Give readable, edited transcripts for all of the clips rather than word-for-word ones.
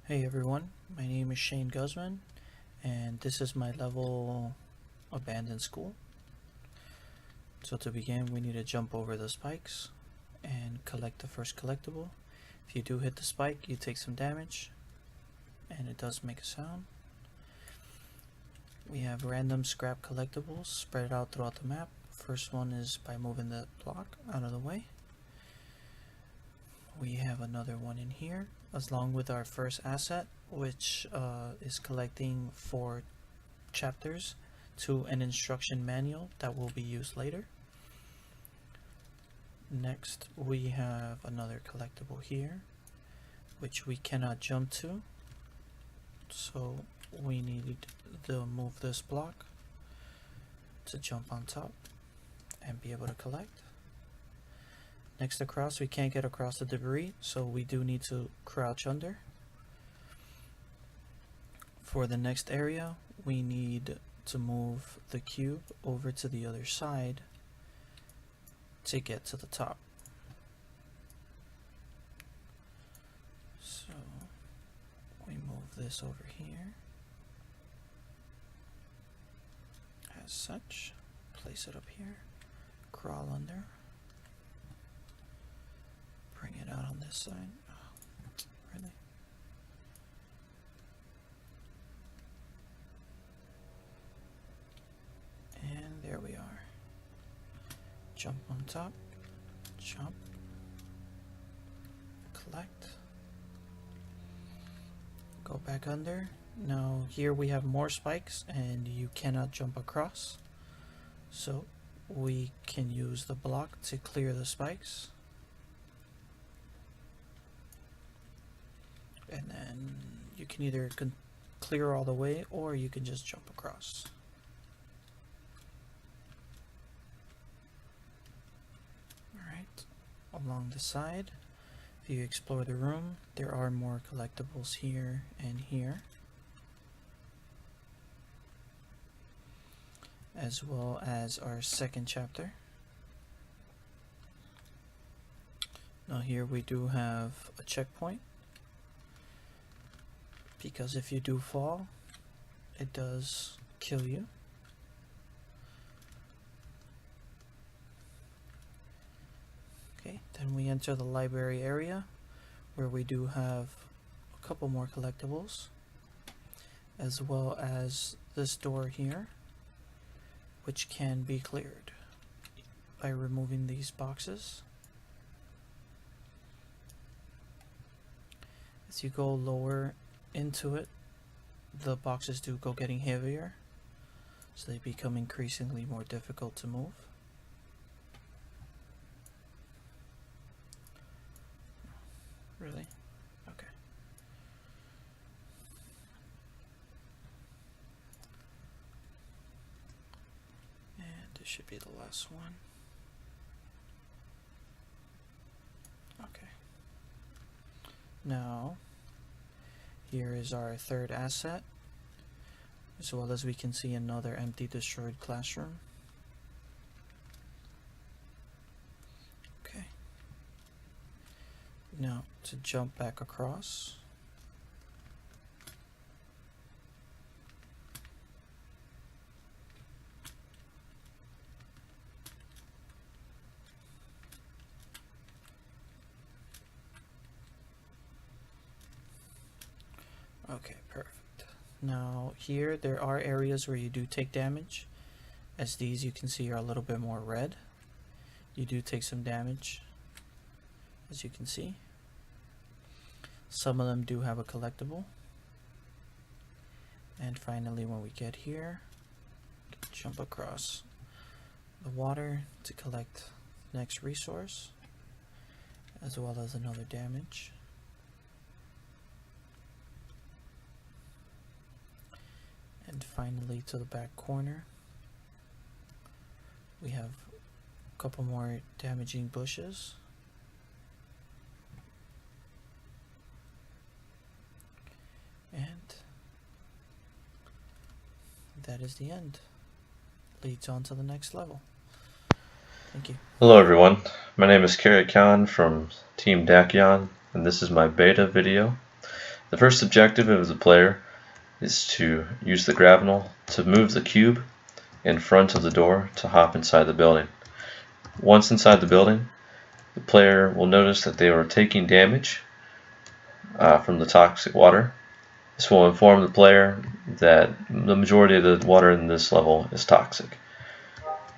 Hey everyone, my name is Shane Guzman, and this is my level Abandoned School. So to begin, we need to jump over the spikes and collect the first collectible. If you do hit the spike, you take some damage, and it does make a sound. We have random scrap collectibles spread out throughout the map. First one is by moving the block out of the way. We have another one in here, along with our first asset, which is collecting 4 chapters to an instruction manual that will be used later. Next, we have another collectible here, which we cannot jump to, so we need to move this block to jump on top and be able to collect. Next across, we can't get across the debris, so we do need to crouch under. For the next area, we need to move the cube over to the other side to get to the top. So we move this over here as such, place it up here, crawl under, bring it out on this side. Oh, really? And there we are. Jump on top, jump, collect, go back under. Now here we have more spikes and you cannot jump across, so we can use the block to clear the spikes. And then you can either clear all the way or you can just jump across. Alright, along the side, if you explore the room, there are more collectibles here and here, as well as our second chapter. Now here we do have a checkpoint, because if you do fall, it does kill you. Okay, then we enter the library area, where we do have a couple more collectibles, as well as this door here, which can be cleared by removing these boxes. As you go lower into it, the boxes do go getting heavier, so they become increasingly more difficult to move. Really? Okay. And this should be the last one. Okay. Now, here is our third asset, as well as we can see another empty destroyed classroom. Okay. Now, to jump back across, okay, perfect. Now here there are areas where you do take damage, as these you can see are a little bit more red. You do take some damage, as you can see. Some of them do have a collectible. And finally, when we get here, jump across the water to collect the next resource, as well as another damage. And finally, to the back corner, we have a couple more damaging bushes. And that is the end. Leads on to the next level. Thank you. Hello everyone, my name is Kara Khan from Team Daikon, and this is my beta video. The first objective of the player is to use the grapnel to move the cube in front of the door to hop inside the building. Once inside the building, the player will notice that they are taking damage from the toxic water. This will inform the player that the majority of the water in this level is toxic.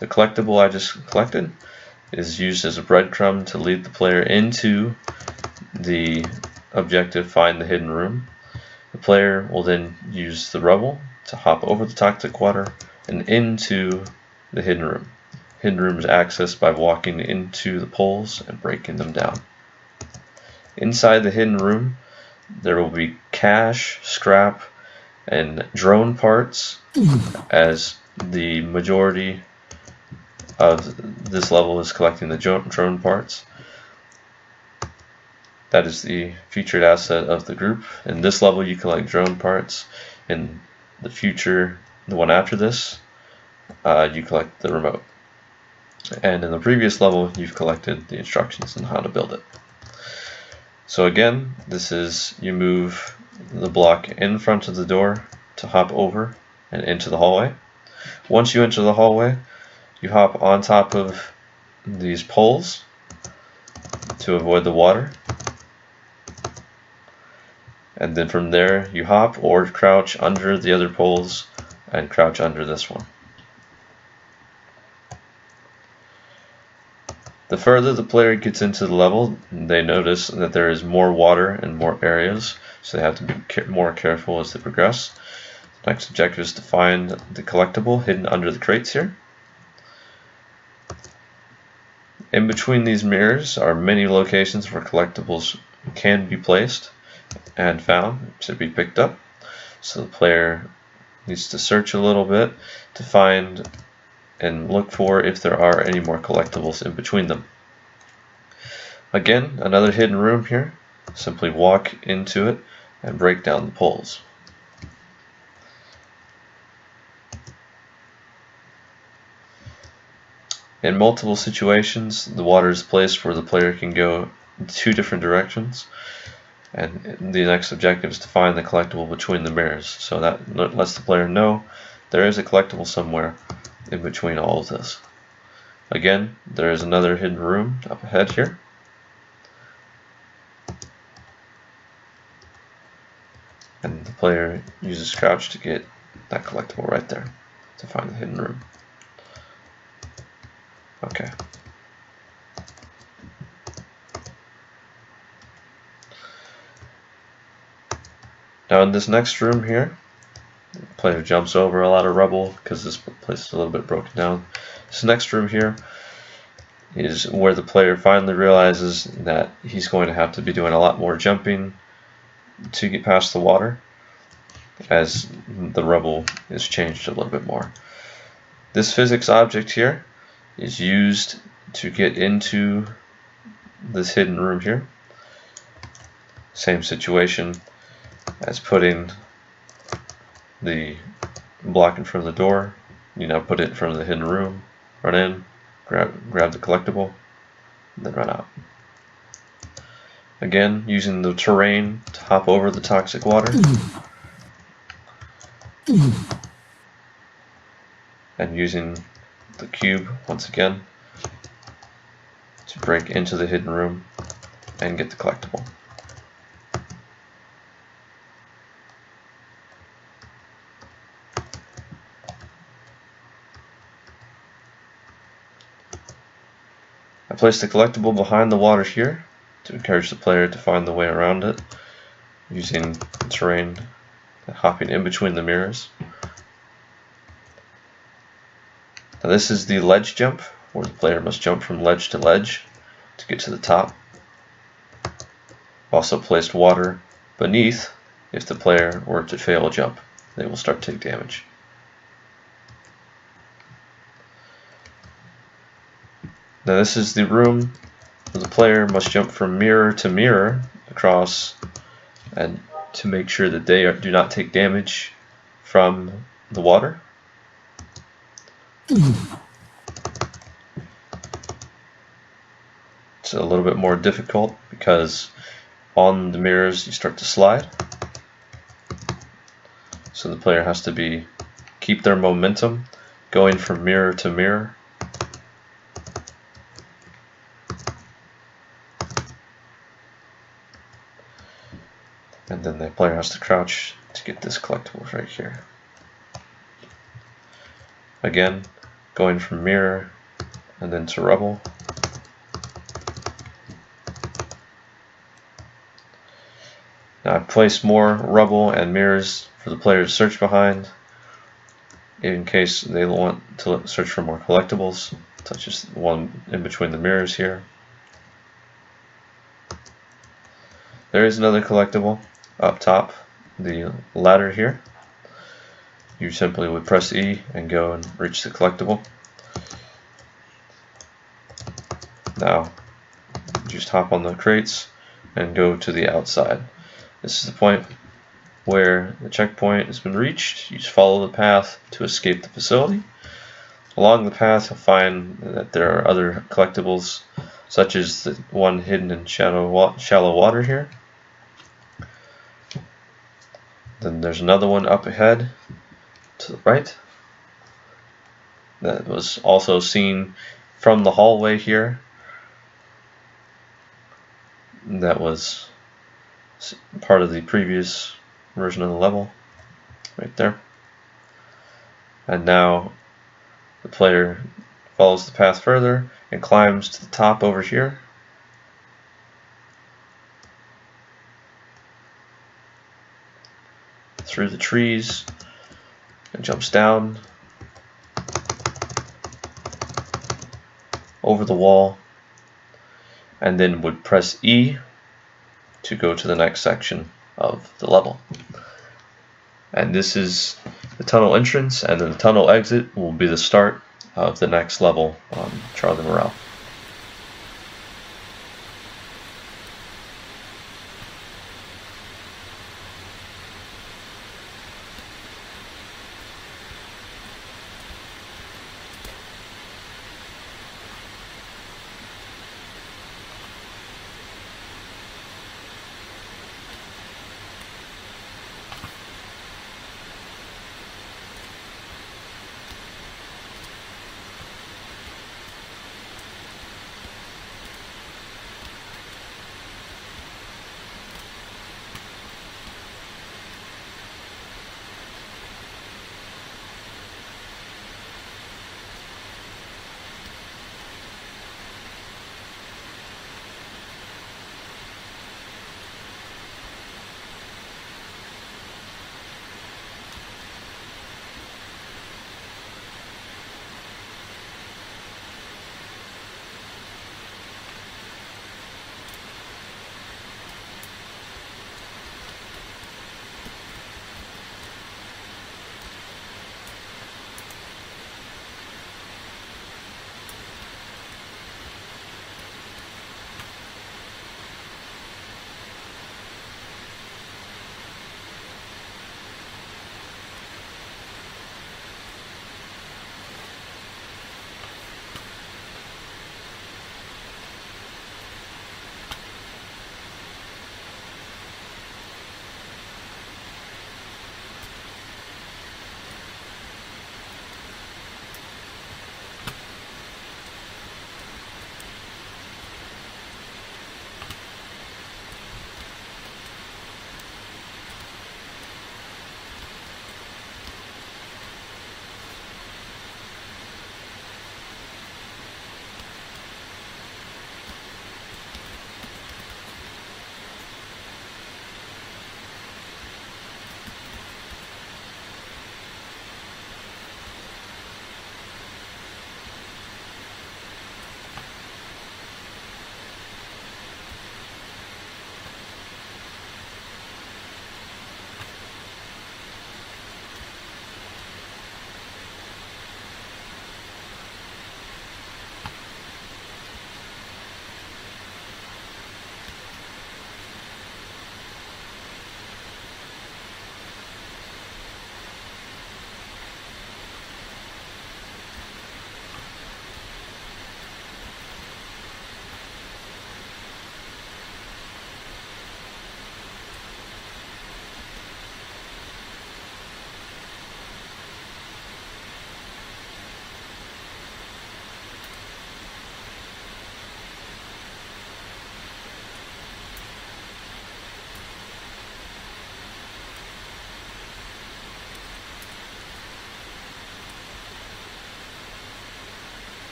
The collectible I just collected is used as a breadcrumb to lead the player into the objective, find the hidden room. The player will then use the rubble to hop over the toxic water and into the hidden room. Hidden room is accessed by walking into the poles and breaking them down. Inside the hidden room, there will be cash, scrap, and drone parts, as the majority of this level is collecting the drone parts. That is the featured asset of the group. In this level you collect drone parts. In the future, the one after this, you collect the remote. And in the previous level you've collected the instructions on how to build it. So again, this is, you move the block in front of the door to hop over and into the hallway. Once you enter the hallway, you hop on top of these poles to avoid the water. And then from there you hop or crouch under the other poles and crouch under this one. The further the player gets into the level, they notice that there is more water and more areas, so they have to be more careful as they progress. The next objective is to find the collectible hidden under the crates here. In between these mirrors are many locations where collectibles can be placed and found to be picked up. So the player needs to search a little bit to find and look for if there are any more collectibles in between them. Again, another hidden room here. Simply walk into it and break down the poles. In multiple situations, the water is placed where the player can go in two different directions, and the next objective is to find the collectible between the mirrors. So that lets the player know there is a collectible somewhere in between all of this. Again, there is another hidden room up ahead here. And the player uses crouch to get that collectible right there to find the hidden room. Okay. Now in this next room here, the player jumps over a lot of rubble because this place is a little bit broken down. This next room here is where the player finally realizes that he's going to have to be doing a lot more jumping to get past the water, as the rubble is changed a little bit more. This physics object here is used to get into this hidden room here. Same situation as putting the block in front of the door. You now put it in front of the hidden room, run in, grab the collectible, and then run out. Again, using the terrain to hop over the toxic water. And using the cube once again to break into the hidden room and get the collectible. I placed the collectible behind the water here to encourage the player to find the way around it using the terrain and hopping in between the mirrors. Now this is the ledge jump, where the player must jump from ledge to ledge to get to the top. Also placed water beneath. If the player were to fail a jump, they will start to take damage. Now this is the room where the player must jump from mirror to mirror across, and to make sure that they do not take damage from the water. It's a little bit more difficult because on the mirrors you start to slide. So the player has to keep their momentum going from mirror to mirror. And then the player has to crouch to get this collectible right here. Again, going from mirror and then to rubble. Now I've placed more rubble and mirrors for the player to search behind in case they want to search for more collectibles, such as the one in between the mirrors here. There is another collectible up top, the ladder here. You simply would press E and go and reach the collectible. Now, just hop on the crates and go to the outside. This is the point where the checkpoint has been reached. You just follow the path to escape the facility. Along the path, you'll find that there are other collectibles, such as the one hidden in shallow water here. Then there's another one up ahead to the right that was also seen from the hallway here. That was part of the previous version of the level right there. And now the player follows the path further and climbs to the top over here. Through the trees and jumps down over the wall, and then would press E to go to the next section of the level. And this is the tunnel entrance, and then the tunnel exit will be the start of the next level on Charlie Morale.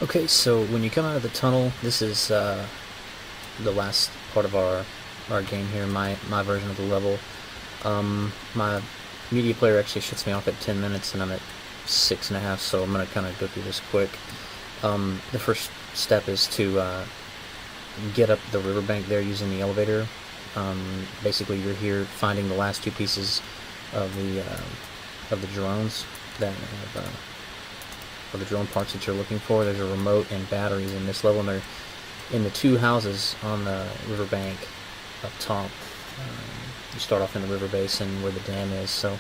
Okay, so when you come out of the tunnel, this is the last part of our game here, my version of the level. My media player actually shuts me off at 10 minutes, and I'm at 6.5, so I'm going to kind of go through this quick. The first step is to get up the riverbank there using the elevator. Basically, you're here finding the last two pieces of the drones that have or the drone parts that you're looking for. There's a remote and batteries in this level, and they're in the two houses on the riverbank up top. You start off in the river basin where the dam is, so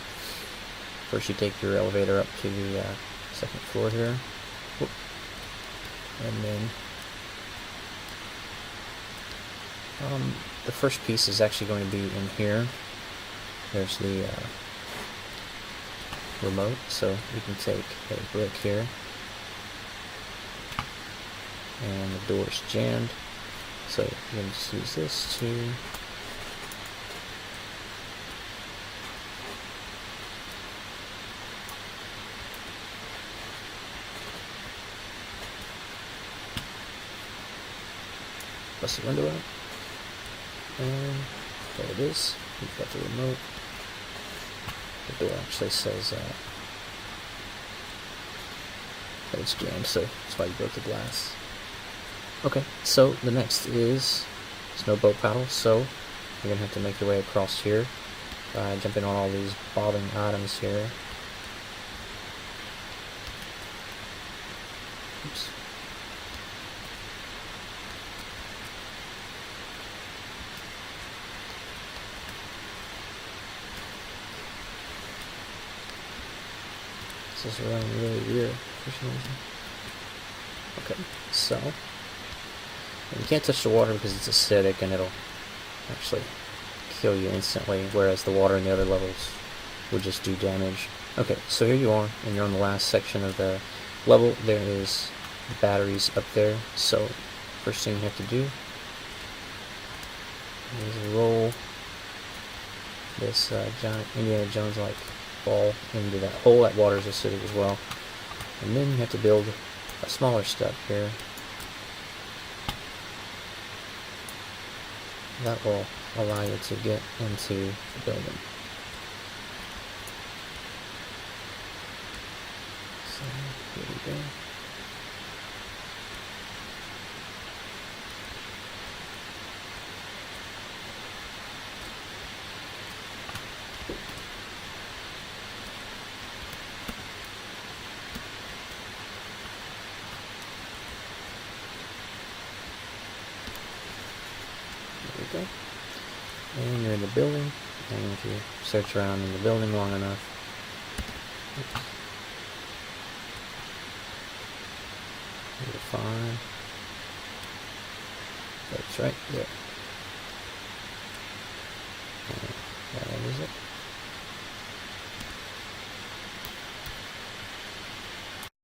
first you take your elevator up to the second floor here. Whoop. And then the first piece is actually going to be in here. There's the remote, so you can take a brick here, and the door's jammed, so you can just use this to bust the window out, and there it is. You've got the remote. The door actually says that it's jammed, so that's why you broke the glass. Okay, so the next is there's no boat paddle, so you're gonna have to make your way across here, jumping on all these bobbing items here. Oops. This is running really weird for some reason. Okay, so you can't touch the water because it's acidic and it'll actually kill you instantly, whereas the water in the other levels would just do damage. Okay, so here you are, and you're on the last section of the level. There is batteries up there, so first thing you have to do is roll this giant Indiana Jones-like ball into that hole. That water is acidic as well. And then you have to build a smaller step here. That will allow you to get into the building. So here we go. There we go. And you're in the building, and if you search around in the building long enough, you'll find that's right there.